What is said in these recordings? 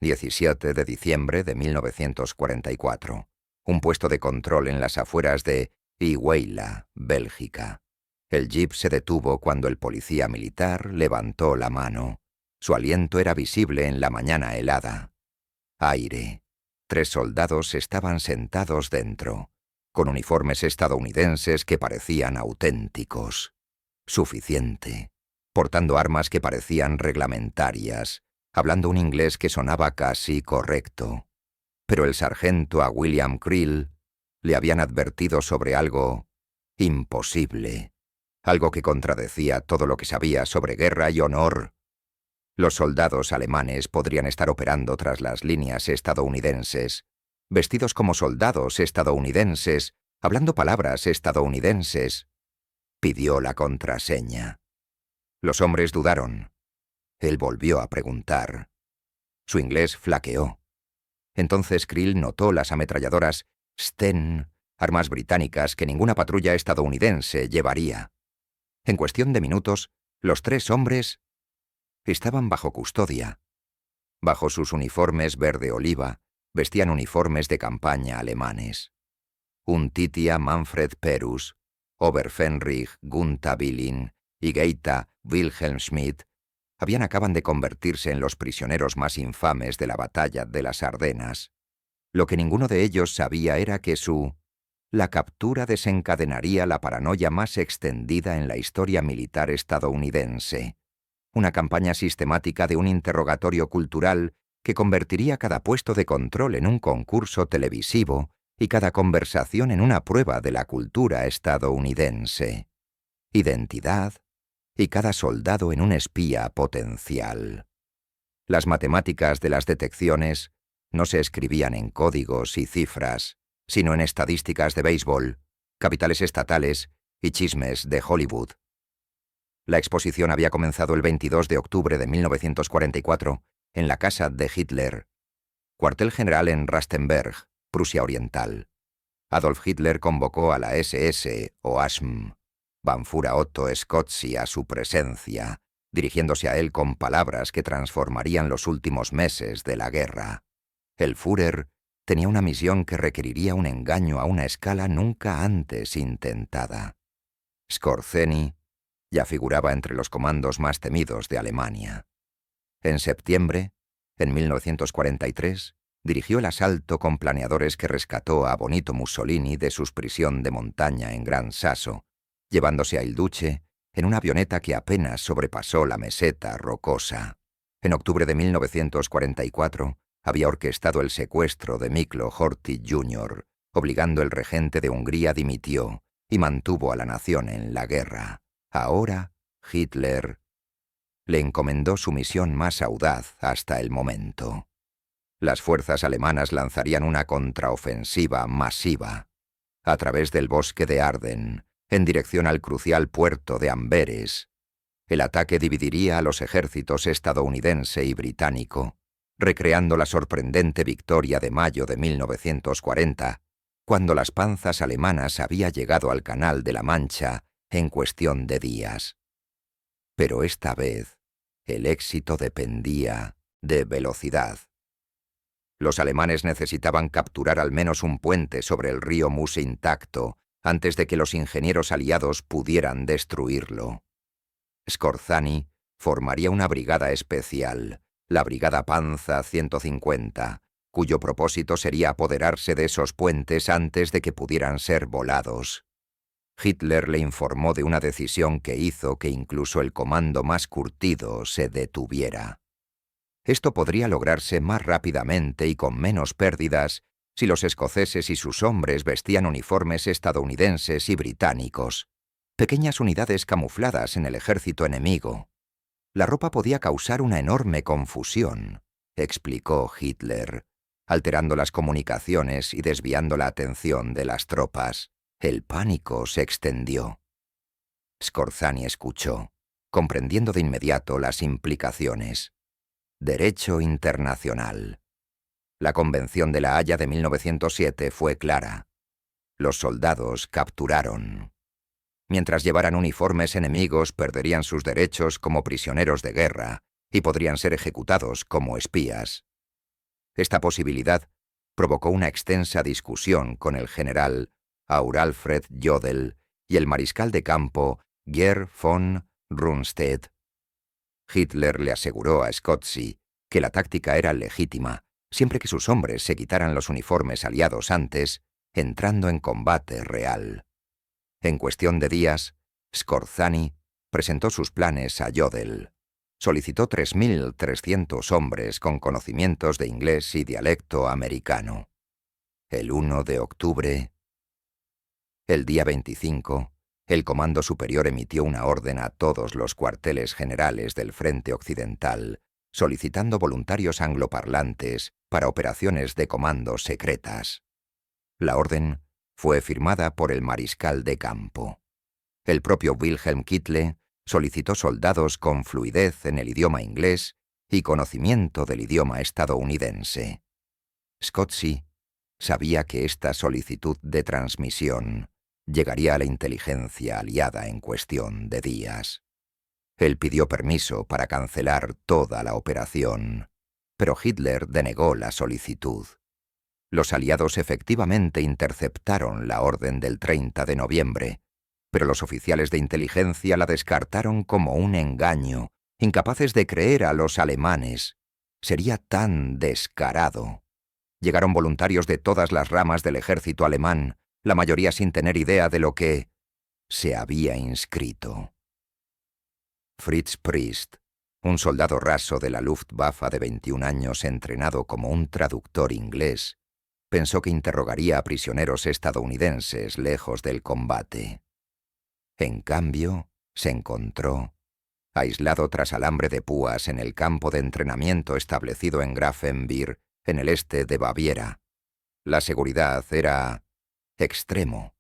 17 de diciembre de 1944. Un puesto de control en las afueras de Iguela, Bélgica. El jeep se detuvo cuando el policía militar levantó la mano. Su aliento era visible en la mañana helada. Aire. 3 soldados estaban sentados dentro, con uniformes estadounidenses que parecían auténticos. Suficiente. Portando armas que parecían reglamentarias, hablando un inglés que sonaba casi correcto. Pero el sargento a William Creel le habían advertido sobre algo imposible, algo que contradecía todo lo que sabía sobre guerra y honor. Los soldados alemanes podrían estar operando tras las líneas estadounidenses, vestidos como soldados estadounidenses, hablando palabras estadounidenses. Pidió la contraseña. Los hombres dudaron. Él volvió a preguntar. Su inglés flaqueó. Entonces Creel notó las ametralladoras Sten, armas británicas que ninguna patrulla estadounidense llevaría. En cuestión de minutos, los 3 hombres estaban bajo custodia. Bajo sus uniformes verde oliva, vestían uniformes de campaña alemanes. Un Titia Manfred Perus, Oberfenrich Gunther Billing y Geita Wilhelm Schmidt acaban de convertirse en los prisioneros más infames de la batalla de las Ardenas. Lo que ninguno de ellos sabía era que la captura desencadenaría la paranoia más extendida en la historia militar estadounidense. Una campaña sistemática de un interrogatorio cultural que convertiría cada puesto de control en un concurso televisivo y cada conversación en una prueba de la cultura estadounidense. Identidad, y cada soldado en un espía potencial. Las matemáticas de las detecciones no se escribían en códigos y cifras, sino en estadísticas de béisbol, capitales estatales y chismes de Hollywood. La exposición había comenzado el 22 de octubre de 1944 en la casa de Hitler, cuartel general en Rastenberg, Prusia Oriental. Adolf Hitler convocó a la SS o ASM, Banfura Otto Scotti, a su presencia, dirigiéndose a él con palabras que transformarían los últimos meses de la guerra. El Führer tenía una misión que requeriría un engaño a una escala nunca antes intentada. Skorzeny ya figuraba entre los comandos más temidos de Alemania. En septiembre, en 1943, dirigió el asalto con planeadores que rescató a Benito Mussolini de su prisión de montaña en Gran Sasso, llevándose a Il Duce en una avioneta que apenas sobrepasó la meseta rocosa. En octubre de 1944 había orquestado el secuestro de Miklo Horthy Jr., obligando el regente de Hungría dimitió y mantuvo a la nación en la guerra. Ahora, Hitler le encomendó su misión más audaz hasta el momento. Las fuerzas alemanas lanzarían una contraofensiva masiva a través del bosque de Ardennes, en dirección al crucial puerto de Amberes. El ataque dividiría a los ejércitos estadounidense y británico, recreando la sorprendente victoria de mayo de 1940, cuando las panzas alemanas habían llegado al Canal de la Mancha en cuestión de días. Pero esta vez, el éxito dependía de velocidad. Los alemanes necesitaban capturar al menos un puente sobre el río Meuse intacto antes de que los ingenieros aliados pudieran destruirlo. Skorzeny formaría una brigada especial, la Brigada Panza 150, cuyo propósito sería apoderarse de esos puentes antes de que pudieran ser volados. Hitler le informó de una decisión que hizo que incluso el comando más curtido se detuviera. Esto podría lograrse más rápidamente y con menos pérdidas si los escoceses y sus hombres vestían uniformes estadounidenses y británicos, pequeñas unidades camufladas en el ejército enemigo. La ropa podía causar una enorme confusión, explicó Hitler, alterando las comunicaciones y desviando la atención de las tropas. El pánico se extendió. Skorzeny escuchó, comprendiendo de inmediato las implicaciones. Derecho internacional. La Convención de La Haya de 1907 fue clara. Los soldados capturaron. Mientras llevaran uniformes enemigos, perderían sus derechos como prisioneros de guerra y podrían ser ejecutados como espías. Esta posibilidad provocó una extensa discusión con el general Aur-Alfred Jodl y el mariscal de campo Georg von Rundstedt. Hitler le aseguró a Schötzy que la táctica era legítima, siempre que sus hombres se quitaran los uniformes aliados antes, entrando en combate real. En cuestión de días, Skorzeny presentó sus planes a Jodl. Solicitó 3.300 hombres con conocimientos de inglés y dialecto americano. El 1 de octubre, el día 25, el Comando Superior emitió una orden a todos los cuarteles generales del Frente Occidental, solicitando voluntarios angloparlantes para operaciones de comando secretas. La orden fue firmada por el mariscal de campo. El propio Wilhelm Kittle solicitó soldados con fluidez en el idioma inglés y conocimiento del idioma estadounidense. Schötzy sabía que esta solicitud de transmisión llegaría a la inteligencia aliada en cuestión de días. Él pidió permiso para cancelar toda la operación, pero Hitler denegó la solicitud. Los aliados efectivamente interceptaron la orden del 30 de noviembre, pero los oficiales de inteligencia la descartaron como un engaño, incapaces de creer a los alemanes. Sería tan descarado. Llegaron voluntarios de todas las ramas del ejército alemán, la mayoría sin tener idea de lo que se había inscrito. Fritz Priest, un soldado raso de la Luftwaffe de 21 años entrenado como un traductor inglés, pensó que interrogaría a prisioneros estadounidenses lejos del combate. En cambio, se encontró, aislado tras alambre de púas en el campo de entrenamiento establecido en Grafenwöhr, en el este de Baviera. La seguridad era extremo.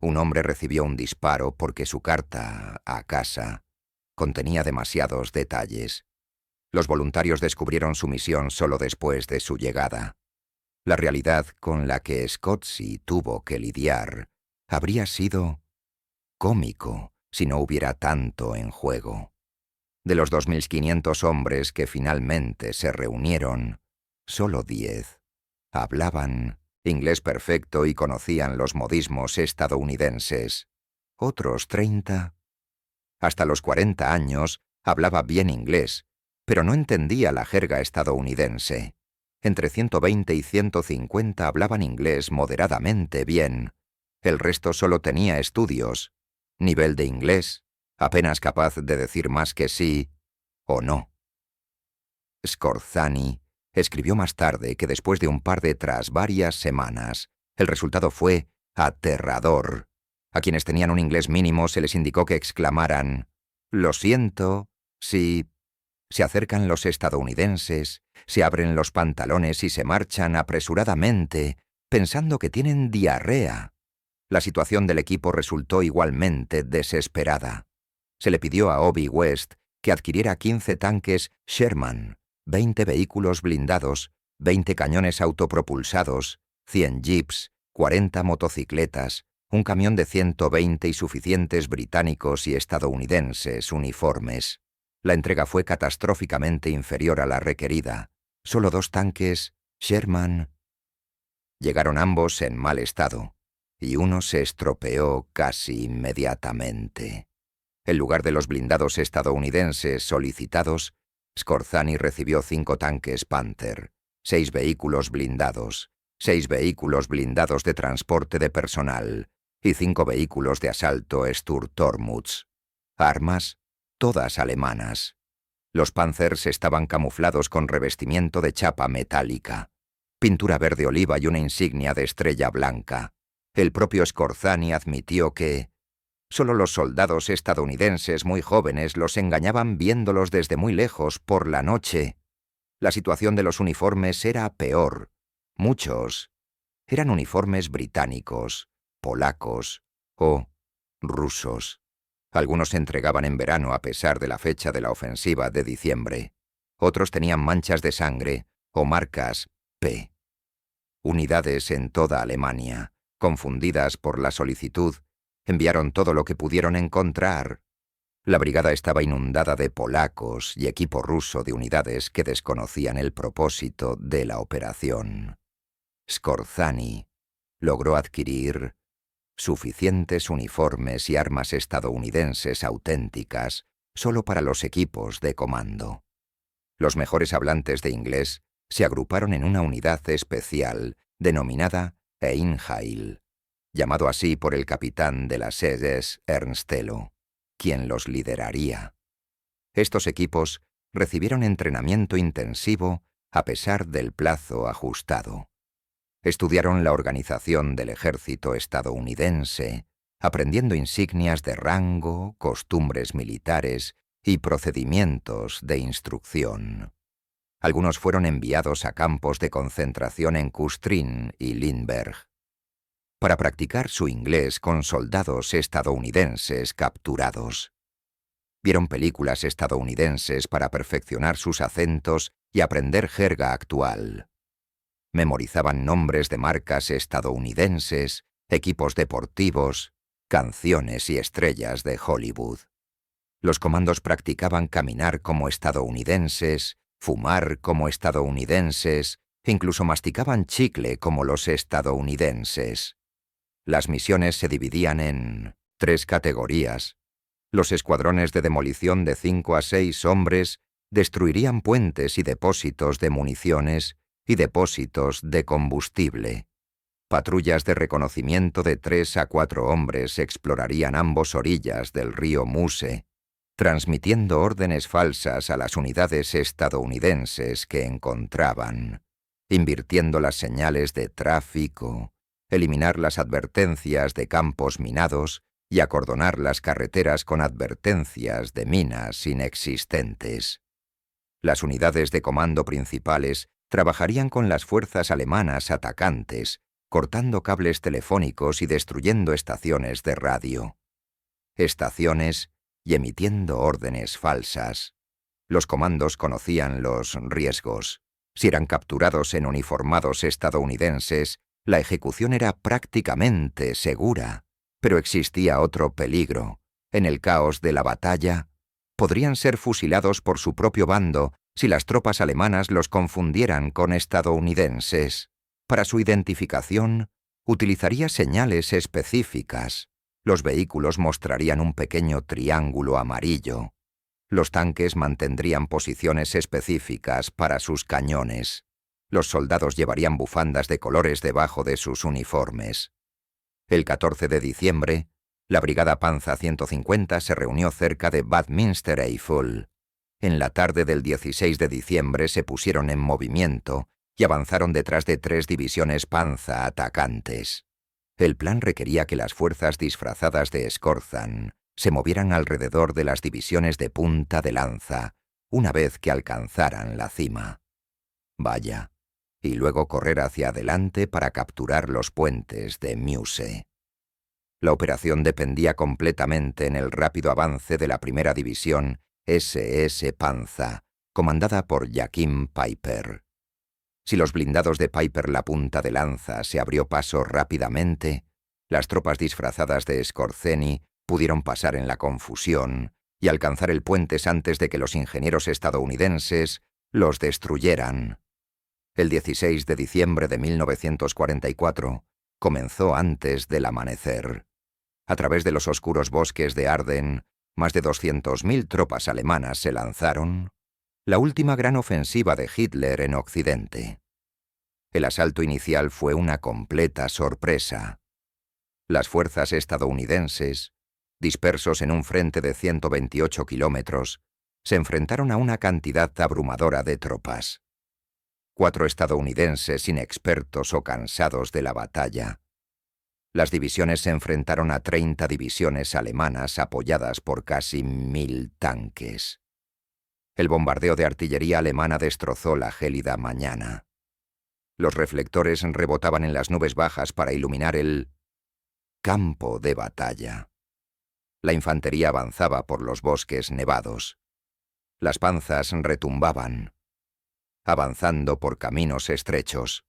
Un hombre recibió un disparo porque su carta a casa contenía demasiados detalles. Los voluntarios descubrieron su misión solo después de su llegada. La realidad con la que Schötzy tuvo que lidiar habría sido cómico si no hubiera tanto en juego. De los 2.500 hombres que finalmente se reunieron, solo 10 hablaban inglés perfecto y conocían los modismos estadounidenses. Otros 30, hasta los 40 años, hablaba bien inglés, pero no entendía la jerga estadounidense. Entre 120 y 150 hablaban inglés moderadamente bien. El resto solo tenía estudios, nivel de inglés, apenas capaz de decir más que sí o no. Skorzeny escribió más tarde que después de un par de tras varias semanas, el resultado fue aterrador. A quienes tenían un inglés mínimo se les indicó que exclamaran: «Lo siento, si...». Se acercan los estadounidenses, se abren los pantalones y se marchan apresuradamente, pensando que tienen diarrea. La situación del equipo resultó igualmente desesperada. Se le pidió a Obi West que adquiriera 15 tanques Sherman, 20 vehículos blindados, 20 cañones autopropulsados, 100 jeeps, 40 motocicletas, un camión de 120 y suficientes británicos y estadounidenses uniformes. La entrega fue catastróficamente inferior a la requerida. Solo 2 tanques Sherman. Llegaron ambos en mal estado, y uno se estropeó casi inmediatamente. En lugar de los blindados estadounidenses solicitados, Skorzeny recibió 5 tanques Panther, 6 vehículos blindados, 6 vehículos blindados de transporte de personal y 5 vehículos de asalto Sturmtormuts. Armas, todas alemanas. Los Panzers estaban camuflados con revestimiento de chapa metálica, pintura verde oliva y una insignia de estrella blanca. El propio Skorzeny admitió que solo los soldados estadounidenses muy jóvenes los engañaban viéndolos desde muy lejos por la noche. La situación de los uniformes era peor. Muchos eran uniformes británicos, polacos o rusos. Algunos se entregaban en verano a pesar de la fecha de la ofensiva de diciembre. Otros tenían manchas de sangre o marcas P. Unidades en toda Alemania, confundidas por la solicitud, enviaron todo lo que pudieron encontrar. La brigada estaba inundada de polacos y equipo ruso de unidades que desconocían el propósito de la operación. Skorzeny logró adquirir suficientes uniformes y armas estadounidenses auténticas solo para los equipos de comando. Los mejores hablantes de inglés se agruparon en una unidad especial denominada Einheil, llamado así por el capitán de las SS Ernst Tello, quien los lideraría. Estos equipos recibieron entrenamiento intensivo a pesar del plazo ajustado. Estudiaron la organización del ejército estadounidense, aprendiendo insignias de rango, costumbres militares y procedimientos de instrucción. Algunos fueron enviados a campos de concentración en Kustrin y Lindbergh para practicar su inglés con soldados estadounidenses capturados. Vieron películas estadounidenses para perfeccionar sus acentos y aprender jerga actual. Memorizaban nombres de marcas estadounidenses, equipos deportivos, canciones y estrellas de Hollywood. Los comandos practicaban caminar como estadounidenses, fumar como estadounidenses, incluso masticaban chicle como los estadounidenses. Las misiones se dividían en 3 categorías. Los escuadrones de demolición de 5 a 6 hombres destruirían puentes y depósitos de municiones y depósitos de combustible. Patrullas de reconocimiento de 3 a 4 hombres explorarían ambos orillas del río Meuse, transmitiendo órdenes falsas a las unidades estadounidenses que encontraban, invirtiendo las señales de tráfico, eliminar las advertencias de campos minados y acordonar las carreteras con advertencias de minas inexistentes. Las unidades de comando principales trabajarían con las fuerzas alemanas atacantes, cortando cables telefónicos y destruyendo estaciones de radio. Estaciones y emitiendo órdenes falsas. Los comandos conocían los riesgos. Si eran capturados en uniformados estadounidenses, la ejecución era prácticamente segura. Pero existía otro peligro. En el caos de la batalla, podrían ser fusilados por su propio bando si las tropas alemanas los confundieran con estadounidenses. Para su identificación, utilizaría señales específicas. Los vehículos mostrarían un pequeño triángulo amarillo. Los tanques mantendrían posiciones específicas para sus cañones. Los soldados llevarían bufandas de colores debajo de sus uniformes. El 14 de diciembre, la Brigada Panza 150 se reunió cerca de Bad Münstereifel. En la tarde del 16 de diciembre se pusieron en movimiento y avanzaron detrás de 3 divisiones Panza atacantes. El plan requería que las fuerzas disfrazadas de Skorzeny se movieran alrededor de las divisiones de punta de lanza una vez que alcanzaran la cima. Vaya, y luego correr hacia adelante para capturar los puentes de Meuse. La operación dependía completamente en el rápido avance de la primera división SS Panza, comandada por Joachim Peiper. Si los blindados de Peiper la punta de lanza se abrió paso rápidamente, las tropas disfrazadas de Skorzeny pudieron pasar en la confusión y alcanzar el puente antes de que los ingenieros estadounidenses los destruyeran. El 16 de diciembre de 1944 comenzó antes del amanecer. A través de los oscuros bosques de Ardennes, más de 200.000 tropas alemanas se lanzaron, la última gran ofensiva de Hitler en Occidente. El asalto inicial fue una completa sorpresa. Las fuerzas estadounidenses, dispersos en un frente de 128 kilómetros, se enfrentaron a una cantidad abrumadora de tropas. 4 estadounidenses inexpertos o cansados de la batalla. Las divisiones se enfrentaron a 30 divisiones alemanas apoyadas por casi 1000 tanques. El bombardeo de artillería alemana destrozó la gélida mañana. Los reflectores rebotaban en las nubes bajas para iluminar el campo de batalla. La infantería avanzaba por los bosques nevados. Las panzas retumbaban, avanzando por caminos estrechos.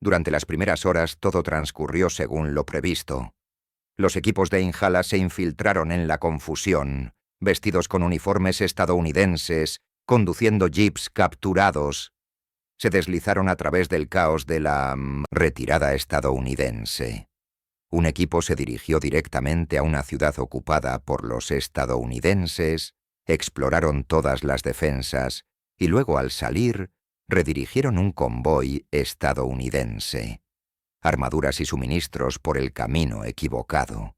Durante las primeras horas todo transcurrió según lo previsto. Los equipos de Ingala se infiltraron en la confusión, vestidos con uniformes estadounidenses, conduciendo jeeps capturados, se deslizaron a través del caos de la retirada estadounidense. Un equipo se dirigió directamente a una ciudad ocupada por los estadounidenses, exploraron todas las defensas y luego, al salir, redirigieron un convoy estadounidense. Armaduras y suministros por el camino equivocado.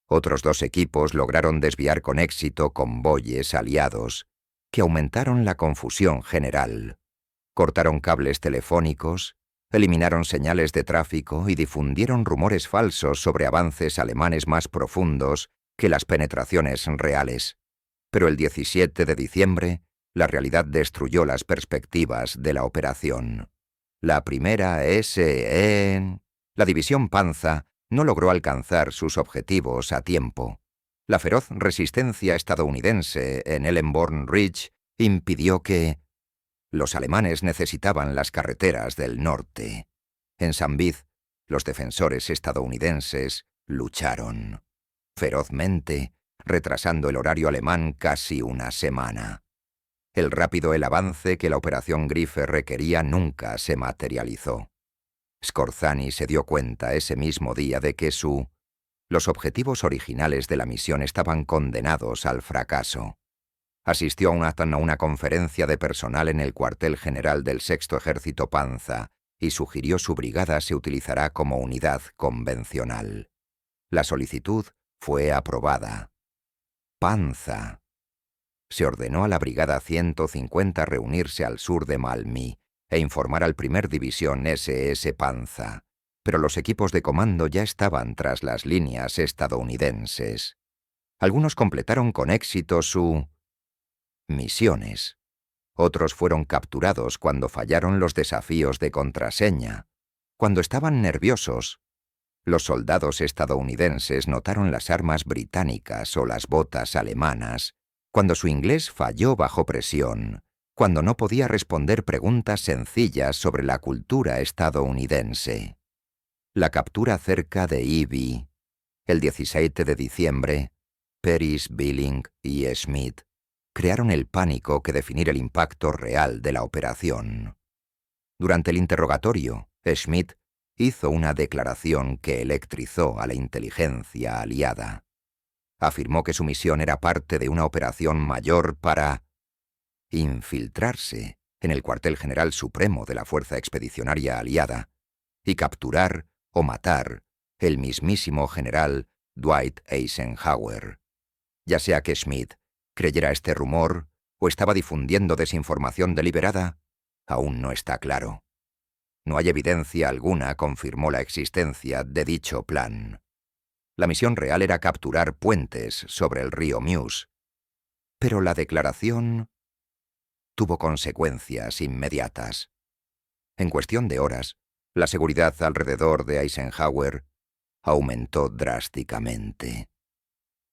Otros 2 equipos lograron desviar con éxito convoyes aliados, que aumentaron la confusión general. Cortaron cables telefónicos, eliminaron señales de tráfico y difundieron rumores falsos sobre avances alemanes más profundos que las penetraciones reales. Pero el 17 de diciembre, la realidad destruyó las perspectivas de la operación. La primera la división Panza no logró alcanzar sus objetivos a tiempo. La feroz resistencia estadounidense en Ellenborn Ridge impidió que... Los alemanes necesitaban las carreteras del norte. En Sanbid, los defensores estadounidenses lucharon ferozmente, retrasando el horario alemán casi una semana. El rápido avance que la operación Griffe requería nunca se materializó. Skorzany se dio cuenta ese mismo día de que los objetivos originales de la misión estaban condenados al fracaso. Asistió a una conferencia de personal en el cuartel general del Sexto Ejército Panza y sugirió su brigada se utilizará como unidad convencional. La solicitud fue aprobada. Panza. Se ordenó a la Brigada 150 reunirse al sur de Malmö e informar al primer División SS Panza, pero los equipos de comando ya estaban tras las líneas estadounidenses. Algunos completaron con éxito sus misiones. Otros fueron capturados cuando fallaron los desafíos de contraseña. Cuando estaban nerviosos, los soldados estadounidenses notaron las armas británicas o las botas alemanas, cuando su inglés falló bajo presión, cuando no podía responder preguntas sencillas sobre la cultura estadounidense. La captura cerca de Ivy, el 17 de diciembre, Peris, Billing y Smith crearon el pánico que definir el impacto real de la operación. Durante el interrogatorio, Smith hizo una declaración que electrizó a la inteligencia aliada. Afirmó que su misión era parte de una operación mayor para infiltrarse en el cuartel general supremo de la Fuerza Expedicionaria Aliada y capturar o matar el mismísimo general Dwight Eisenhower. Ya sea que Smith creyera este rumor o estaba difundiendo desinformación deliberada, aún no está claro. No hay evidencia alguna confirmó la existencia de dicho plan. La misión real era capturar puentes sobre el río Meuse, pero la declaración tuvo consecuencias inmediatas. En cuestión de horas, la seguridad alrededor de Eisenhower aumentó drásticamente.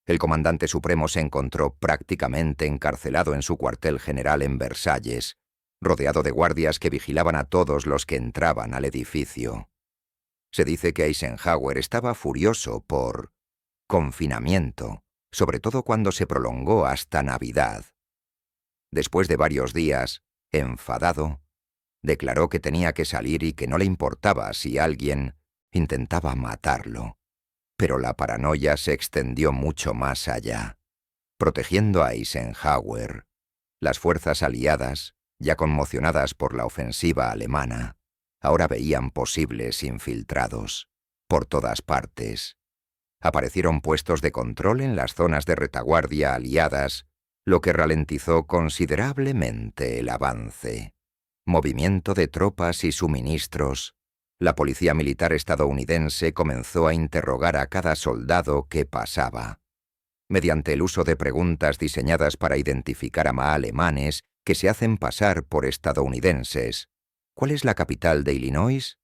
El comandante supremo se encontró prácticamente encarcelado en su cuartel general en Versalles, rodeado de guardias que vigilaban a todos los que entraban al edificio. Se dice que Eisenhower estaba furioso por confinamiento, sobre todo cuando se prolongó hasta Navidad. Después de varios días, enfadado, declaró que tenía que salir y que no le importaba si alguien intentaba matarlo. Pero la paranoia se extendió mucho más allá. Protegiendo a Eisenhower, las fuerzas aliadas, ya conmocionadas por la ofensiva alemana, ahora veían posibles infiltrados por todas partes. Aparecieron puestos de control en las zonas de retaguardia aliadas, lo que ralentizó considerablemente el avance. Movimiento de tropas y suministros. La policía militar estadounidense comenzó a interrogar a cada soldado que pasaba. Mediante el uso de preguntas diseñadas para identificar a alemanes que se hacen pasar por estadounidenses. ¿Cuál es la capital de Illinois?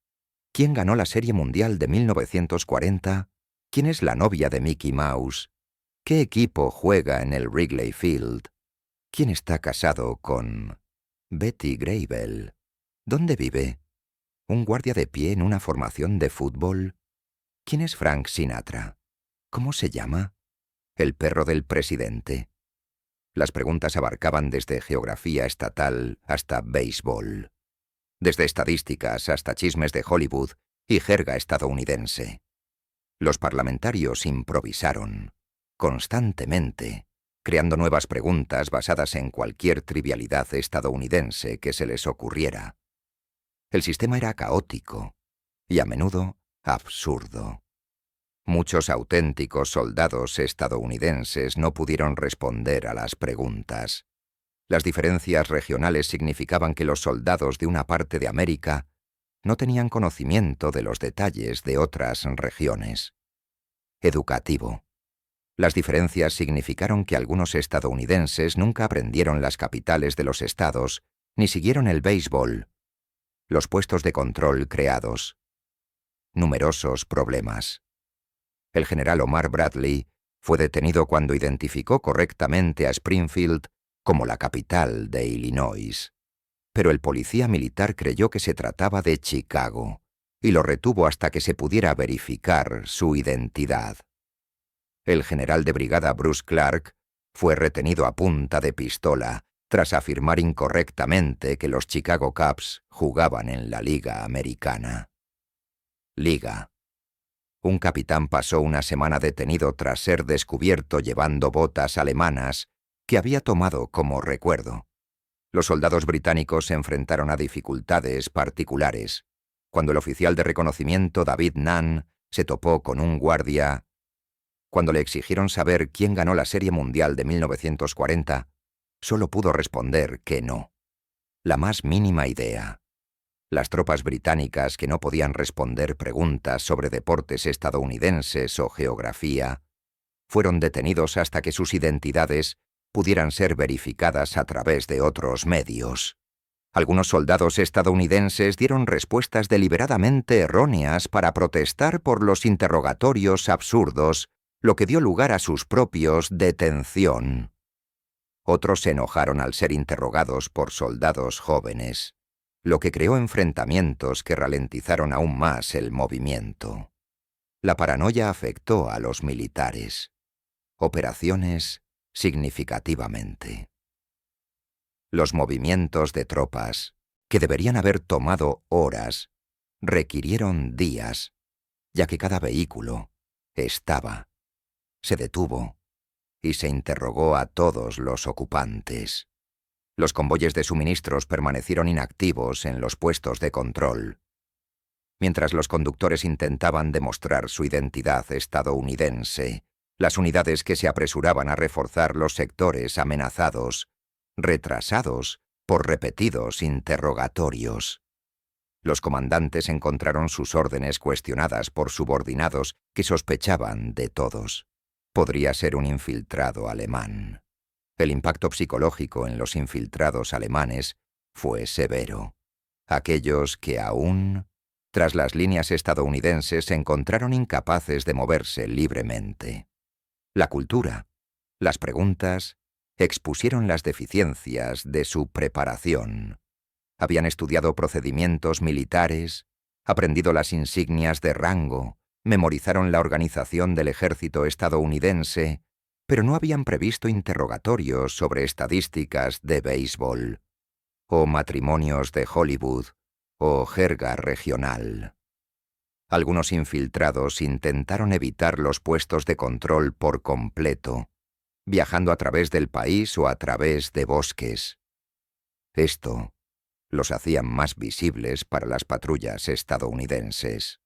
¿Quién ganó la Serie Mundial de 1940? ¿Quién es la novia de Mickey Mouse? ¿Qué equipo juega en el Wrigley Field? ¿Quién está casado con Betty Grable? ¿Dónde vive? ¿Un guardia de pie en una formación de fútbol? ¿Quién es Frank Sinatra? ¿Cómo se llama? ¿El perro del presidente? Las preguntas abarcaban desde geografía estatal hasta béisbol, desde estadísticas hasta chismes de Hollywood y jerga estadounidense. Los parlamentarios improvisaron, constantemente, creando nuevas preguntas basadas en cualquier trivialidad estadounidense que se les ocurriera. El sistema era caótico y a menudo absurdo. Muchos auténticos soldados estadounidenses no pudieron responder a las preguntas. Las diferencias regionales significaban que los soldados de una parte de América no tenían conocimiento de los detalles de otras regiones. Educativo. Las diferencias significaron que algunos estadounidenses nunca aprendieron las capitales de los estados ni siguieron el béisbol. Los puestos de control creados. Numerosos problemas. El general Omar Bradley fue detenido cuando identificó correctamente a Springfield como la capital de Illinois. Pero el policía militar creyó que se trataba de Chicago y lo retuvo hasta que se pudiera verificar su identidad. El general de brigada Bruce Clark fue retenido a punta de pistola tras afirmar incorrectamente que los Chicago Cubs jugaban en la Liga Americana. Liga. Un capitán pasó una semana detenido tras ser descubierto llevando botas alemanas que había tomado como recuerdo. Los soldados británicos se enfrentaron a dificultades particulares. Cuando el oficial de reconocimiento David Nunn se topó con un guardia, cuando le exigieron saber quién ganó la Serie Mundial de 1940, solo pudo responder que no. La más mínima idea. Las tropas británicas, que no podían responder preguntas sobre deportes estadounidenses o geografía, fueron detenidos hasta que sus identidades pudieran ser verificadas a través de otros medios. Algunos soldados estadounidenses dieron respuestas deliberadamente erróneas para protestar por los interrogatorios absurdos, lo que dio lugar a sus propios detención. Otros se enojaron al ser interrogados por soldados jóvenes, lo que creó enfrentamientos que ralentizaron aún más el movimiento. La paranoia afectó a los militares. Operaciones significativamente. Los movimientos de tropas, que deberían haber tomado horas, requirieron días, ya que cada vehículo se detuvo y se interrogó a todos los ocupantes. Los convoyes de suministros permanecieron inactivos en los puestos de control, mientras los conductores intentaban demostrar su identidad estadounidense. Las unidades que se apresuraban a reforzar los sectores amenazados, retrasados por repetidos interrogatorios. Los comandantes encontraron sus órdenes cuestionadas por subordinados que sospechaban de todos. Podría ser un infiltrado alemán. El impacto psicológico en los infiltrados alemanes fue severo. Aquellos que aún, tras las líneas estadounidenses, se encontraron incapaces de moverse libremente. La cultura, las preguntas, expusieron las deficiencias de su preparación. Habían estudiado procedimientos militares, aprendido las insignias de rango, memorizaron la organización del ejército estadounidense, pero no habían previsto interrogatorios sobre estadísticas de béisbol, o matrimonios de Hollywood, o jerga regional. Algunos infiltrados intentaron evitar los puestos de control por completo, viajando a través del país o a través de bosques. Esto los hacía más visibles para las patrullas estadounidenses.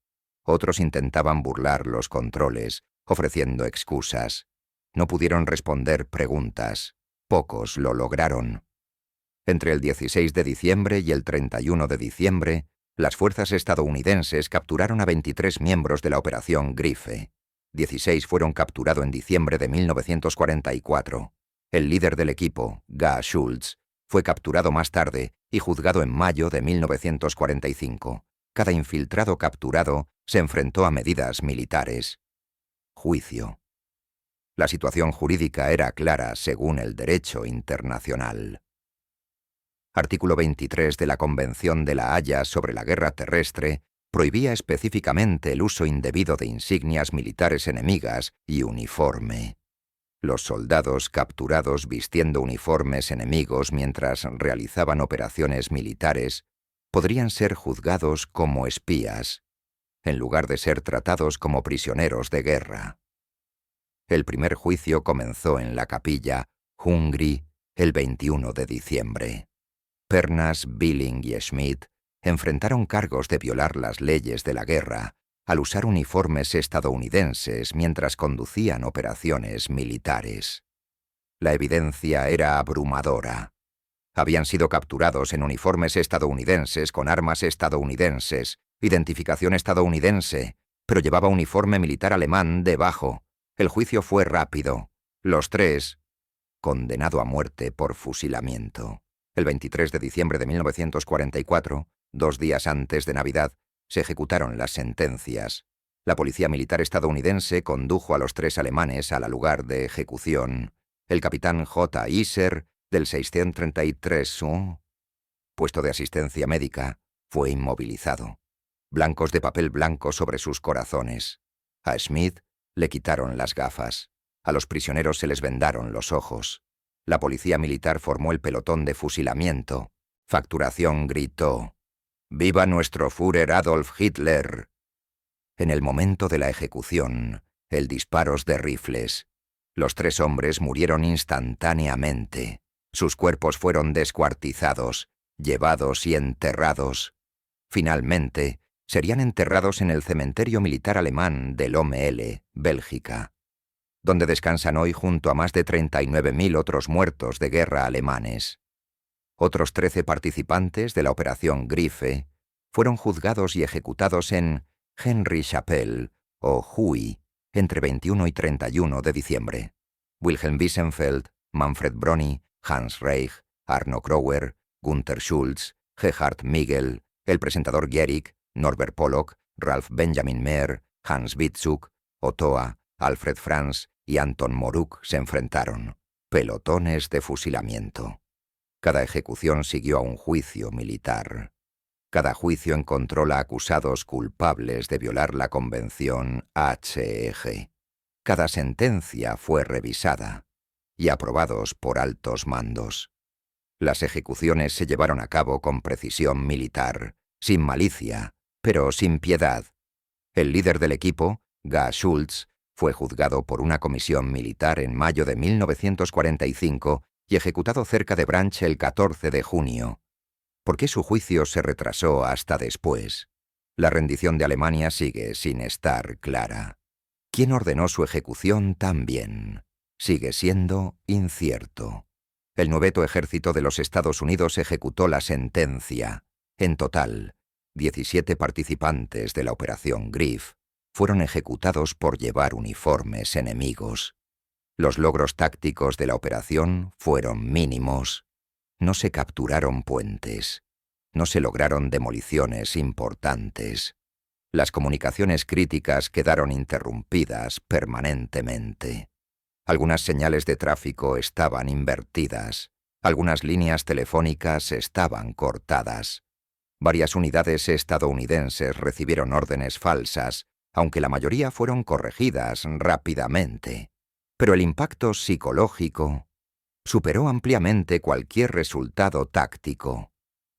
Otros intentaban burlar los controles, ofreciendo excusas. No pudieron responder preguntas. Pocos lo lograron. Entre el 16 de diciembre y el 31 de diciembre, las fuerzas estadounidenses capturaron a 23 miembros de la Operación Griffe. 16 fueron capturados en diciembre de 1944. El líder del equipo, Gus Schultz, fue capturado más tarde y juzgado en mayo de 1945. Cada infiltrado capturado se enfrentó a medidas militares. Juicio. La situación jurídica era clara según el derecho internacional. Artículo 23 de la Convención de La Haya sobre la Guerra Terrestre prohibía específicamente el uso indebido de insignias militares enemigas y uniforme. Los soldados capturados vistiendo uniformes enemigos mientras realizaban operaciones militares podrían ser juzgados como espías, en lugar de ser tratados como prisioneros de guerra. El primer juicio comenzó en la capilla Hungry el 21 de diciembre. Pernas, Billing y Schmidt enfrentaron cargos de violar las leyes de la guerra al usar uniformes estadounidenses mientras conducían operaciones militares. La evidencia era abrumadora. Habían sido capturados en uniformes estadounidenses con armas estadounidenses, identificación estadounidense, pero llevaba uniforme militar alemán debajo. El juicio fue rápido. Los tres, condenado a muerte por fusilamiento. El 23 de diciembre de 1944, 2 días antes de Navidad, se ejecutaron las sentencias. La policía militar estadounidense condujo a los 3 alemanes al lugar de ejecución. El capitán J. Iser, del 633 puesto de asistencia médica, fue inmovilizado. Blancos de papel blanco sobre sus corazones. A Smith le quitaron las gafas. A los prisioneros se les vendaron los ojos. La policía militar formó el pelotón de fusilamiento. Facturación gritó: ¡Viva nuestro Führer Adolf Hitler! En el momento de la ejecución, el disparos de rifles. Los 3 hombres murieron instantáneamente. Sus cuerpos fueron descuartizados, llevados y enterrados. Finalmente, serían enterrados en el cementerio militar alemán de Lommel, Bélgica, donde descansan hoy junto a más de 39.000 otros muertos de guerra alemanes. Otros 13 participantes de la Operación Griffe fueron juzgados y ejecutados en Henry Chapelle, o Huy, entre 21 y 31 de diciembre. Wilhelm Wiesenfeld, Manfred Brony, Hans Reich, Arno Krauer, Gunther Schulz, Gerhard Migel, el presentador Gehrig, Norbert Pollock, Ralph Benjamin Mehr, Hans Witzug, Otoa, Alfred Franz y Anton Moruk se enfrentaron. Pelotones de fusilamiento. Cada ejecución siguió a un juicio militar. Cada juicio encontró a acusados culpables de violar la Convención HEG. Cada sentencia fue revisada y aprobados por altos mandos. Las ejecuciones se llevaron a cabo con precisión militar, sin malicia, pero sin piedad. El líder del equipo, Guy Schulz, fue juzgado por una comisión militar en mayo de 1945 y ejecutado cerca de Branch el 14 de junio. ¿Por qué su juicio se retrasó hasta después? La rendición de Alemania sigue sin estar clara. ¿Quién ordenó su ejecución también? Sigue siendo incierto. El noveto ejército de los Estados Unidos ejecutó la sentencia. En total, 17 participantes de la Operación Griffe fueron ejecutados por llevar uniformes enemigos. Los logros tácticos de la operación fueron mínimos. No se capturaron puentes. No se lograron demoliciones importantes. Las comunicaciones críticas quedaron interrumpidas permanentemente. Algunas señales de tráfico estaban invertidas. Algunas líneas telefónicas estaban cortadas. Varias unidades estadounidenses recibieron órdenes falsas, aunque la mayoría fueron corregidas rápidamente. Pero el impacto psicológico superó ampliamente cualquier resultado táctico.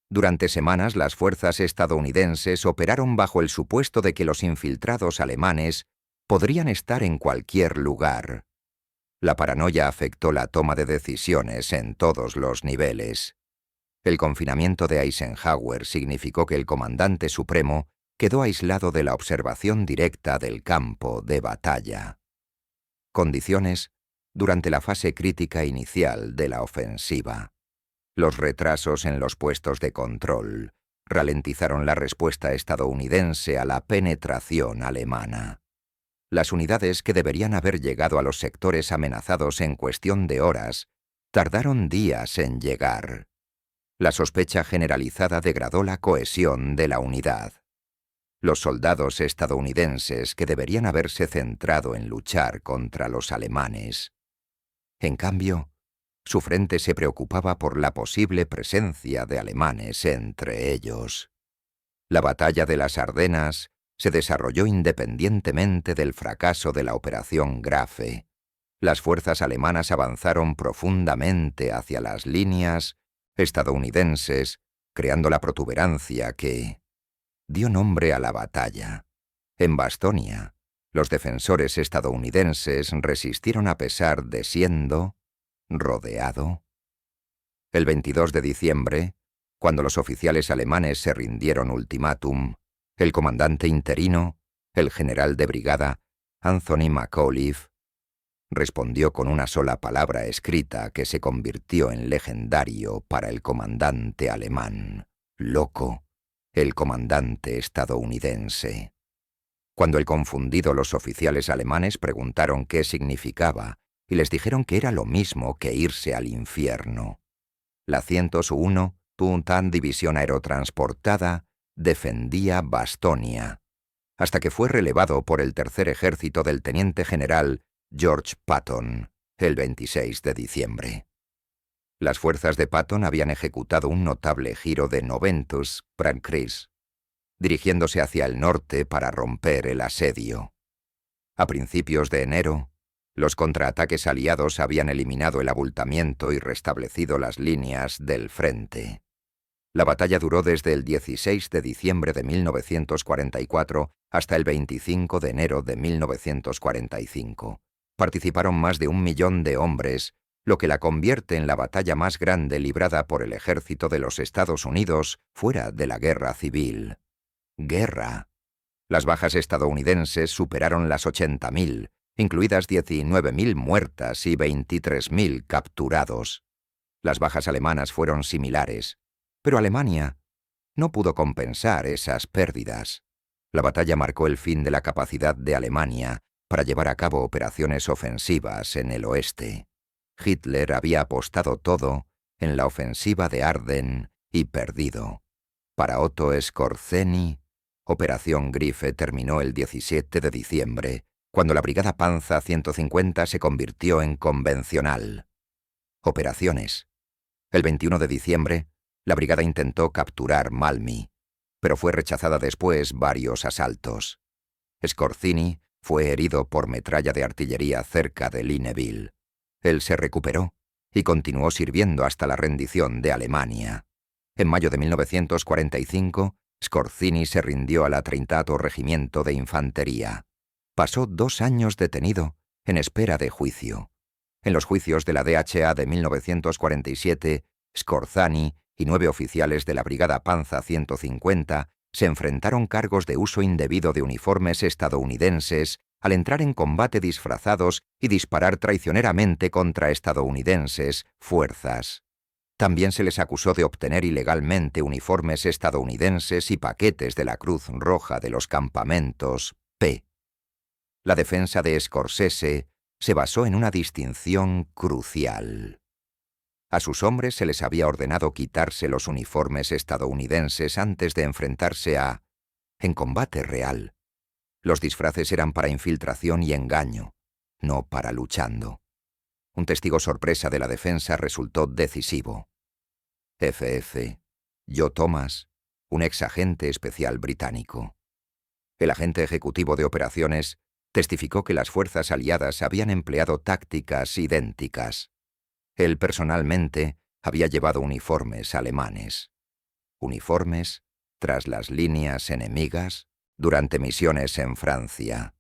Durante semanas las fuerzas estadounidenses operaron bajo el supuesto de que los infiltrados alemanes podrían estar en cualquier lugar. La paranoia afectó la toma de decisiones en todos los niveles. El confinamiento de Eisenhower significó que el comandante supremo quedó aislado de la observación directa del campo de batalla. Condiciones durante la fase crítica inicial de la ofensiva. Los retrasos en los puestos de control ralentizaron la respuesta estadounidense a la penetración alemana. Las unidades que deberían haber llegado a los sectores amenazados en cuestión de horas tardaron días en llegar. La sospecha generalizada degradó la cohesión de la unidad. Los soldados estadounidenses que deberían haberse centrado en luchar contra los alemanes. En cambio, su frente se preocupaba por la posible presencia de alemanes entre ellos. La batalla de las Ardenas se desarrolló independientemente del fracaso de la Operación Graffe. las fuerzas alemanas avanzaron profundamente hacia las líneas estadounidenses, creando la protuberancia que dio nombre a la batalla. En Bastonia, los defensores estadounidenses resistieron a pesar de siendo rodeado. El 22 de diciembre, cuando los oficiales alemanes se rindieron ultimátum, el comandante interino, el general de brigada, Anthony McAuliffe, respondió con una sola palabra escrita que se convirtió en legendario para el comandante alemán: loco, el comandante estadounidense. Cuando el confundido los oficiales alemanes preguntaron qué significaba, y les dijeron que era lo mismo que irse al infierno. La 101 Tuntan División Aerotransportada defendía Bastonia, hasta que fue relevado por el tercer ejército del teniente general George Patton, el 26 de diciembre. Las fuerzas de Patton habían ejecutado un notable giro de Noventus Prankris, dirigiéndose hacia el norte para romper el asedio. A principios de enero, los contraataques aliados habían eliminado el abultamiento y restablecido las líneas del frente. La batalla duró desde el 16 de diciembre de 1944 hasta el 25 de enero de 1945. Participaron más de 1 millón de hombres, lo que la convierte en la batalla más grande librada por el ejército de los Estados Unidos fuera de la guerra civil. Guerra. Las bajas estadounidenses superaron las 80.000, incluidas 19.000 muertas y 23.000 capturados. Las bajas alemanas fueron similares, pero Alemania no pudo compensar esas pérdidas. La batalla marcó el fin de la capacidad de Alemania para llevar a cabo operaciones ofensivas en el oeste. Hitler había apostado todo en la ofensiva de Ardennes y perdido. Para Otto Skorzeny, Operación Griffe terminó el 17 de diciembre, cuando la Brigada Panza 150 se convirtió en convencional. Operaciones. El 21 de diciembre, la brigada intentó capturar Malmy, pero fue rechazada después varios asaltos. Skorzeny fue herido por metralla de artillería cerca de Linneville. Él se recuperó y continuó sirviendo hasta la rendición de Alemania. En mayo de 1945, Skorzeny se rindió al 30º Regimiento de Infantería. Pasó 2 años detenido, en espera de juicio. En los juicios de la DHA de 1947, Skorzeny y 9 oficiales de la Brigada Panza 150 se enfrentaron cargos de uso indebido de uniformes estadounidenses al entrar en combate disfrazados y disparar traicioneramente contra estadounidenses fuerzas. También se les acusó de obtener ilegalmente uniformes estadounidenses y paquetes de la Cruz Roja de los campamentos P. La defensa de Scorsese se basó en una distinción crucial. A sus hombres se les había ordenado quitarse los uniformes estadounidenses antes de enfrentarse en combate real. Los disfraces eran para infiltración y engaño, no para luchando. Un testigo sorpresa de la defensa resultó decisivo. FF, Joe Thomas, un ex agente especial británico. El agente ejecutivo de operaciones testificó que las fuerzas aliadas habían empleado tácticas idénticas. Él personalmente había llevado uniformes alemanes. Uniformes tras las líneas enemigas durante misiones en Francia.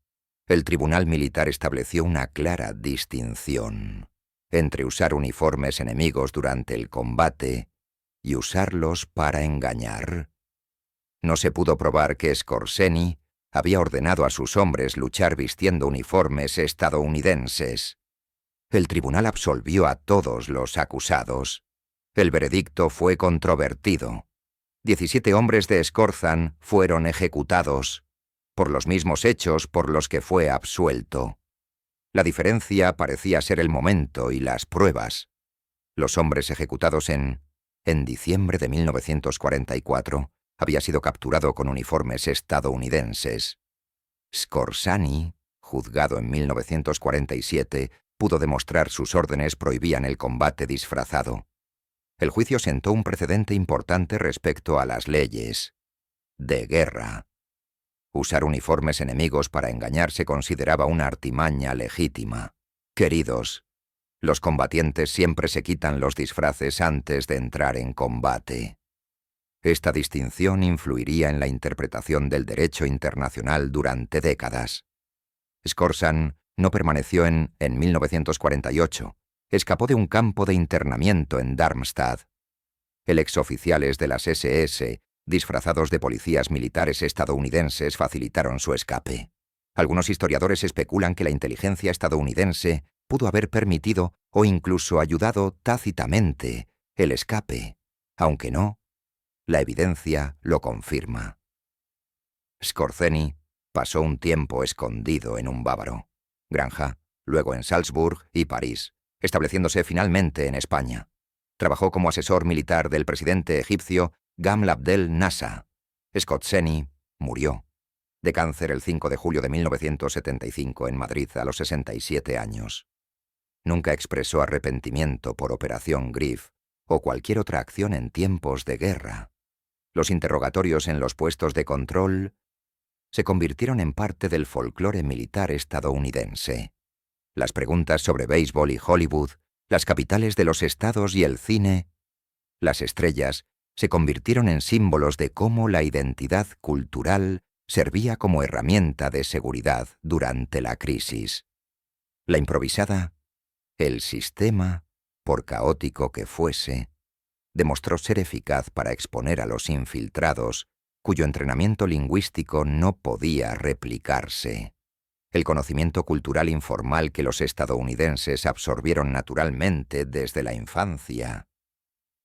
El tribunal militar estableció una clara distinción entre usar uniformes enemigos durante el combate y usarlos para engañar. No se pudo probar que Skorzeny había ordenado a sus hombres luchar vistiendo uniformes estadounidenses. El tribunal absolvió a todos los acusados. El veredicto fue controvertido. 17 hombres de Skorzeny fueron ejecutados por los mismos hechos por los que fue absuelto. La diferencia parecía ser el momento y las pruebas. Los hombres ejecutados en diciembre de 1944 había sido capturado con uniformes estadounidenses. Skorzeny, juzgado en 1947, pudo demostrar sus órdenes prohibían el combate disfrazado. El juicio sentó un precedente importante respecto a las leyes de guerra. Usar uniformes enemigos para engañar se consideraba una artimaña legítima. Queridos, los combatientes siempre se quitan los disfraces antes de entrar en combate. Esta distinción influiría en la interpretación del derecho internacional durante décadas. Skorsan no permaneció en 1948. Escapó de un campo de internamiento en Darmstadt. El exoficiales de las SS, disfrazados de policías militares estadounidenses, facilitaron su escape. Algunos historiadores especulan que la inteligencia estadounidense pudo haber permitido o incluso ayudado tácitamente el escape, aunque no, la evidencia lo confirma. Skorzeny pasó un tiempo escondido en un bávaro, granja, luego en Salzburg y París, estableciéndose finalmente en España. Trabajó como asesor militar del presidente egipcio Gamal Abdel Nasser. Skorzeny murió de cáncer el 5 de julio de 1975 en Madrid a los 67 años. Nunca expresó arrepentimiento por Operación Grif o cualquier otra acción en tiempos de guerra. Los interrogatorios en los puestos de control se convirtieron en parte del folclore militar estadounidense. Las preguntas sobre béisbol y Hollywood, las capitales de los estados y el cine, las estrellas, se convirtieron en símbolos de cómo la identidad cultural servía como herramienta de seguridad durante la crisis. La improvisada, el sistema, por caótico que fuese, demostró ser eficaz para exponer a los infiltrados, cuyo entrenamiento lingüístico no podía replicarse. El conocimiento cultural informal que los estadounidenses absorbieron naturalmente desde la infancia.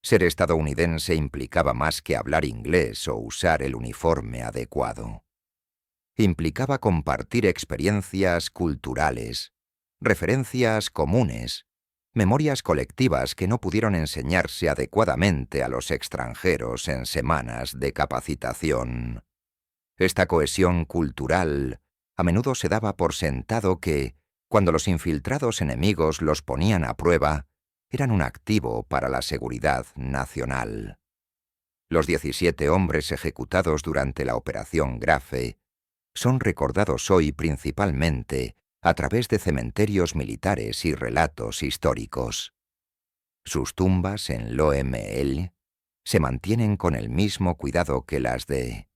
Ser estadounidense implicaba más que hablar inglés o usar el uniforme adecuado. Implicaba compartir experiencias culturales, referencias comunes, memorias colectivas que no pudieron enseñarse adecuadamente a los extranjeros en semanas de capacitación. Esta cohesión cultural a menudo se daba por sentado que, cuando los infiltrados enemigos los ponían a prueba, eran un activo para la seguridad nacional. Los 17 hombres ejecutados durante la Operación Grafe son recordados hoy principalmente a través de cementerios militares y relatos históricos. Sus tumbas en Loemel se mantienen con el mismo cuidado que las de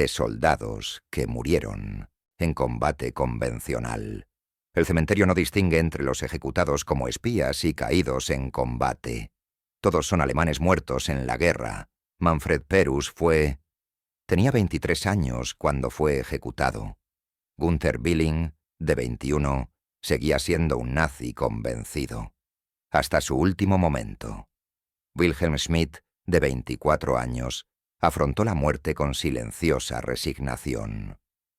soldados que murieron en combate convencional. El cementerio no distingue entre los ejecutados como espías y caídos en combate. Todos son alemanes muertos en la guerra. Manfred Perus tenía 23 años cuando fue ejecutado. Gunther Billing, de 21, seguía siendo un nazi convencido, hasta su último momento. Wilhelm Schmidt, de 24 años, afrontó la muerte con silenciosa resignación.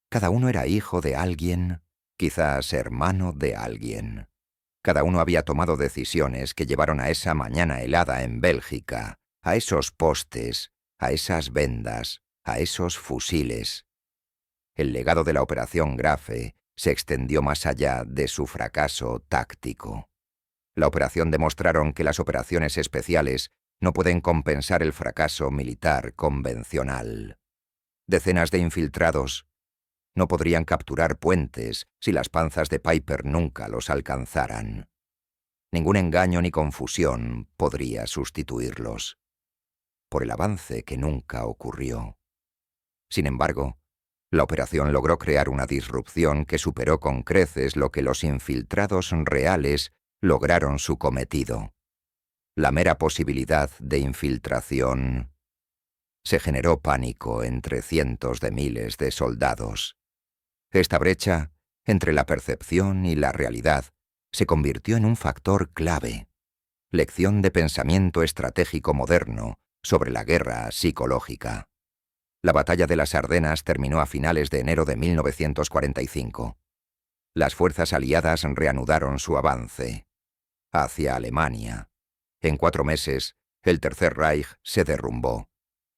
Cada uno era hijo de alguien, quizás hermano de alguien. Cada uno había tomado decisiones que llevaron a esa mañana helada en Bélgica, a esos postes, a esas vendas, a esos fusiles. El legado de la Operación Grafe se extendió más allá de su fracaso táctico. La operación demostraron que las operaciones especiales no pueden compensar el fracaso militar convencional. Decenas de infiltrados no podrían capturar puentes si las panzas de Piper nunca los alcanzaran. Ningún engaño ni confusión podría sustituirlos, por el avance que nunca ocurrió. Sin embargo, la operación logró crear una disrupción que superó con creces lo que los infiltrados reales lograron su cometido. La mera posibilidad de infiltración. Se generó pánico entre cientos de miles de soldados. Esta brecha, entre la percepción y la realidad, se convirtió en un factor clave. Lección de pensamiento estratégico moderno sobre la guerra psicológica. La batalla de las Ardenas terminó a finales de enero de 1945. Las fuerzas aliadas reanudaron su avance hacia Alemania. En 4 meses, el Tercer Reich se derrumbó.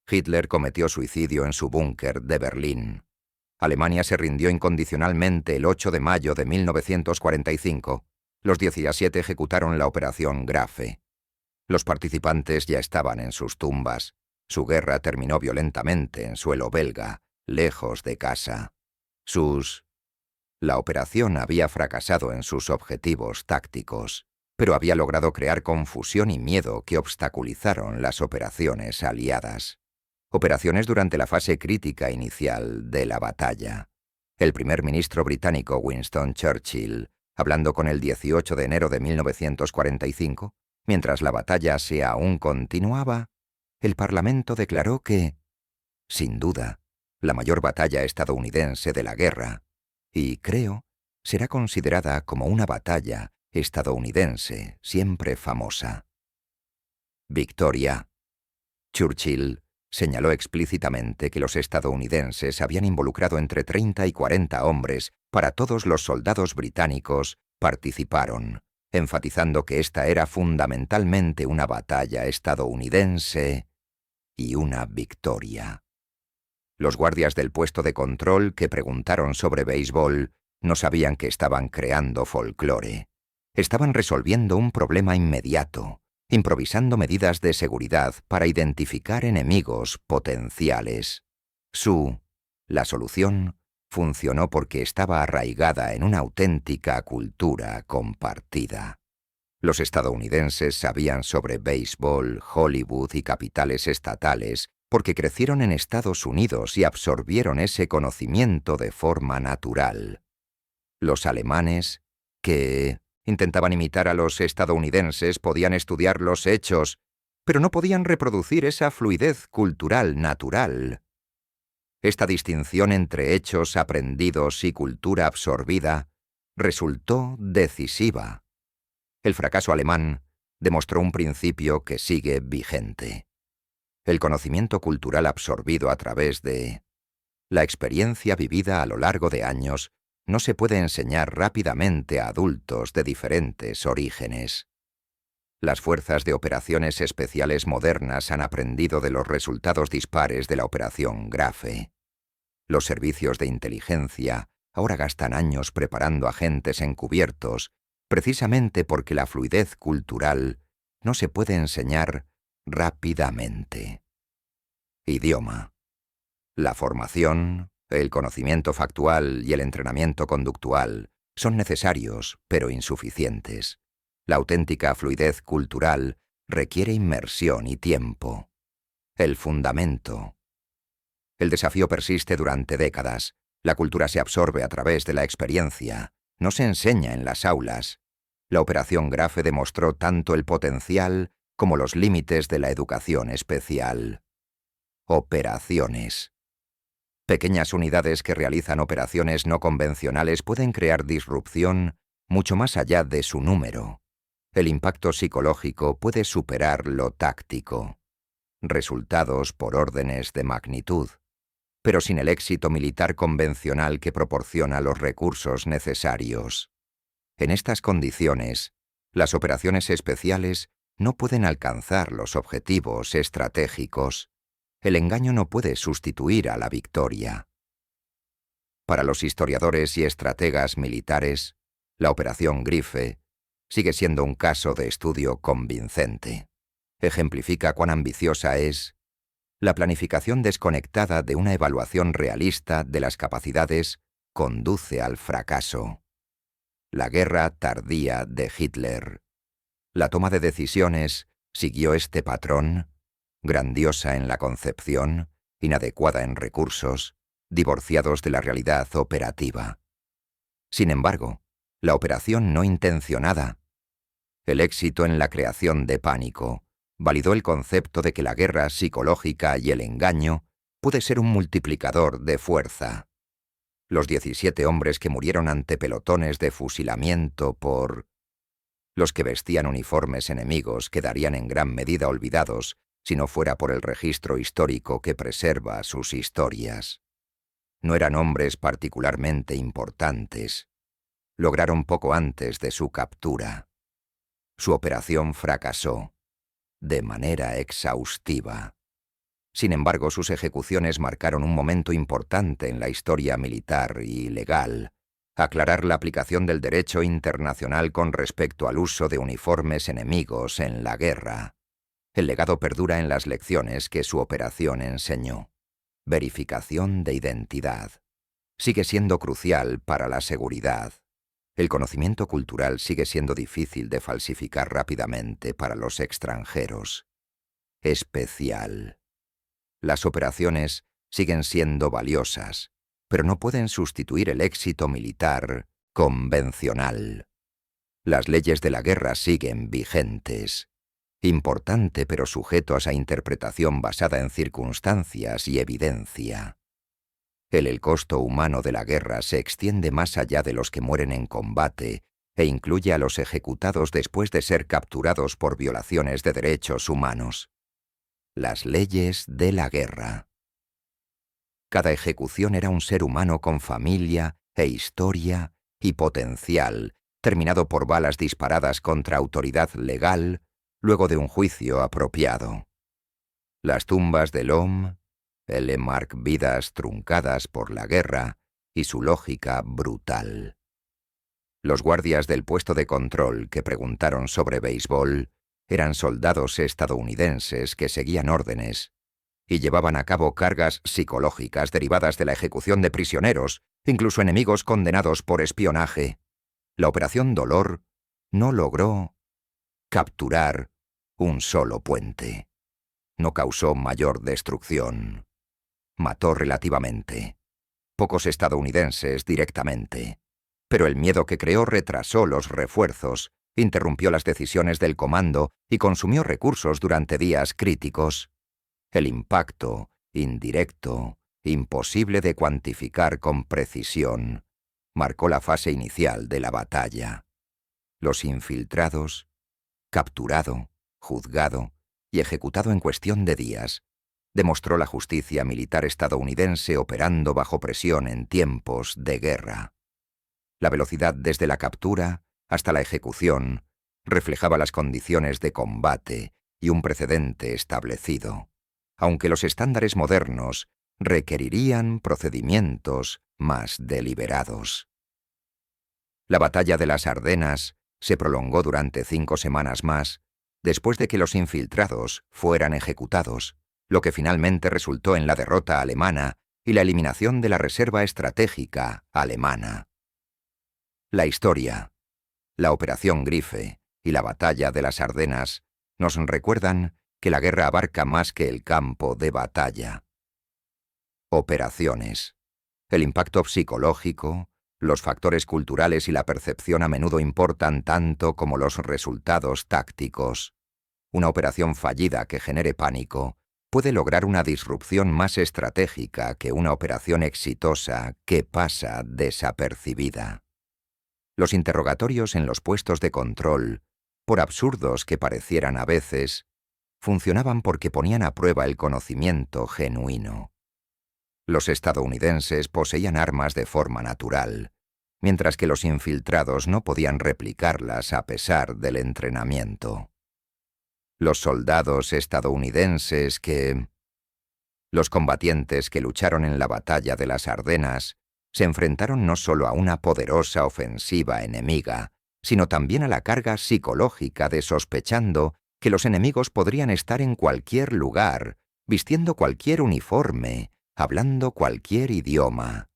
Hitler cometió suicidio en su búnker de Berlín. Alemania se rindió incondicionalmente el 8 de mayo de 1945. Los 17 ejecutaron la Operación Grafe. Los participantes ya estaban en sus tumbas. Su guerra terminó violentamente en suelo belga, lejos de casa. Sus La operación había fracasado en sus objetivos tácticos, pero había logrado crear confusión y miedo que obstaculizaron las operaciones aliadas. Operaciones durante la fase crítica inicial de la batalla. El primer ministro británico Winston Churchill, hablando con el 18 de enero de 1945, mientras la batalla aún continuaba, el Parlamento declaró que, sin duda, la mayor batalla estadounidense de la guerra, y creo, será considerada como una batalla estadounidense siempre famosa. Victoria. Churchill señaló explícitamente que los estadounidenses habían involucrado entre 30 y 40 hombres para todos los soldados británicos participaron, enfatizando que esta era fundamentalmente una batalla estadounidense y una victoria. Los guardias del puesto de control que preguntaron sobre béisbol no sabían que estaban creando folclore. Estaban resolviendo un problema inmediato, improvisando medidas de seguridad para identificar enemigos potenciales. La solución, funcionó porque estaba arraigada en una auténtica cultura compartida. Los estadounidenses sabían sobre béisbol, Hollywood y capitales estatales porque crecieron en Estados Unidos y absorbieron ese conocimiento de forma natural. Los alemanes, que intentaban imitar a los estadounidenses, podían estudiar los hechos, pero no podían reproducir esa fluidez cultural natural. Esta distinción entre hechos aprendidos y cultura absorbida resultó decisiva. El fracaso alemán demostró un principio que sigue vigente. El conocimiento cultural absorbido a través de la experiencia vivida a lo largo de años no se puede enseñar rápidamente a adultos de diferentes orígenes. Las fuerzas de operaciones especiales modernas han aprendido de los resultados dispares de la operación Grafe. Los servicios de inteligencia ahora gastan años preparando agentes encubiertos, precisamente porque la fluidez cultural no se puede enseñar rápidamente. Idioma. La formación, el conocimiento factual y el entrenamiento conductual son necesarios, pero insuficientes. La auténtica fluidez cultural requiere inmersión y tiempo. El fundamento. El desafío persiste durante décadas. La cultura se absorbe a través de la experiencia. No se enseña en las aulas. La operación Grafe demostró tanto el potencial como los límites de la educación especial. Operaciones. Pequeñas unidades que realizan operaciones no convencionales pueden crear disrupción mucho más allá de su número. El impacto psicológico puede superar lo táctico. Resultados por órdenes de magnitud, pero sin el éxito militar convencional que proporciona los recursos necesarios. En estas condiciones, las operaciones especiales no pueden alcanzar los objetivos estratégicos. El engaño no puede sustituir a la victoria. Para los historiadores y estrategas militares, la Operación Grafe sigue siendo un caso de estudio convincente. Ejemplifica cuán ambiciosa es la planificación desconectada de una evaluación realista de las capacidades conduce al fracaso. La guerra tardía de Hitler. La toma de decisiones siguió este patrón, grandiosa en la concepción, inadecuada en recursos, divorciados de la realidad operativa. Sin embargo, la operación no intencionada, el éxito en la creación de pánico, validó el concepto de que la guerra psicológica y el engaño puede ser un multiplicador de fuerza. Los 17 hombres que murieron ante pelotones de fusilamiento por los que vestían uniformes enemigos quedarían en gran medida olvidados si no fuera por el registro histórico que preserva sus historias. No eran hombres particularmente importantes. Lograron poco antes de su captura. Su operación fracasó de manera exhaustiva. Sin embargo, sus ejecuciones marcaron un momento importante en la historia militar y legal. Aclarar la aplicación del derecho internacional con respecto al uso de uniformes enemigos en la guerra. El legado perdura en las lecciones que su operación enseñó. Verificación de identidad. sigue siendo crucial para la seguridad. El conocimiento cultural sigue siendo difícil de falsificar rápidamente para los extranjeros. Especial. Las operaciones siguen siendo valiosas, pero no pueden sustituir el éxito militar convencional. Las leyes de la guerra siguen vigentes. Importante pero sujetos a interpretación basada en circunstancias y evidencia. El costo humano de la guerra se extiende más allá de los que mueren en combate e incluye a los ejecutados después de ser capturados por violaciones de derechos humanos. Las leyes de la guerra. Cada ejecución era un ser humano con familia e historia y potencial, terminado por balas disparadas contra autoridad legal, luego de un juicio apropiado. Las tumbas de Lhomme, marc vidas truncadas por la guerra y su lógica brutal. Los guardias del puesto de control que preguntaron sobre béisbol eran soldados estadounidenses que seguían órdenes y llevaban a cabo cargas psicológicas derivadas de la ejecución de prisioneros, incluso enemigos condenados por espionaje. La Operación Dolor no logró capturar un solo puente. No causó mayor destrucción. Mató relativamente. Pocos estadounidenses directamente. Pero el miedo que creó retrasó los refuerzos, interrumpió las decisiones del comando y consumió recursos durante días críticos. El impacto, indirecto, imposible de cuantificar con precisión, marcó la fase inicial de la batalla. Los infiltrados, capturado, juzgado y ejecutado en cuestión de días, demostró la justicia militar estadounidense operando bajo presión en tiempos de guerra. La velocidad desde la captura hasta la ejecución reflejaba las condiciones de combate y un precedente establecido, aunque los estándares modernos requerirían procedimientos más deliberados. La batalla de las Ardenas se prolongó durante 5 semanas más, después de que los infiltrados fueran ejecutados, lo que finalmente resultó en la derrota alemana y la eliminación de la reserva estratégica alemana. La historia, la Operación Griffe y la batalla de las Ardenas nos recuerdan que la guerra abarca más que el campo de batalla. Operaciones. El impacto psicológico, los factores culturales y la percepción a menudo importan tanto como los resultados tácticos. Una operación fallida que genere pánico puede lograr una disrupción más estratégica que una operación exitosa que pasa desapercibida. Los interrogatorios en los puestos de control, por absurdos que parecieran a veces, funcionaban porque ponían a prueba el conocimiento genuino. Los estadounidenses poseían armas de forma natural, mientras que los infiltrados no podían replicarlas a pesar del entrenamiento. Los soldados estadounidenses Los combatientes que lucharon en la batalla de las Ardenas se enfrentaron no solo a una poderosa ofensiva enemiga, sino también a la carga psicológica de sospechando que los enemigos podrían estar en cualquier lugar, vistiendo cualquier uniforme, hablando cualquier idioma.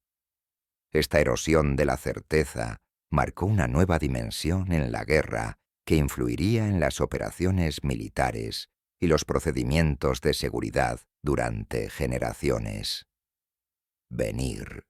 Esta erosión de la certeza marcó una nueva dimensión en la guerra que influiría en las operaciones militares y los procedimientos de seguridad durante generaciones. Venir.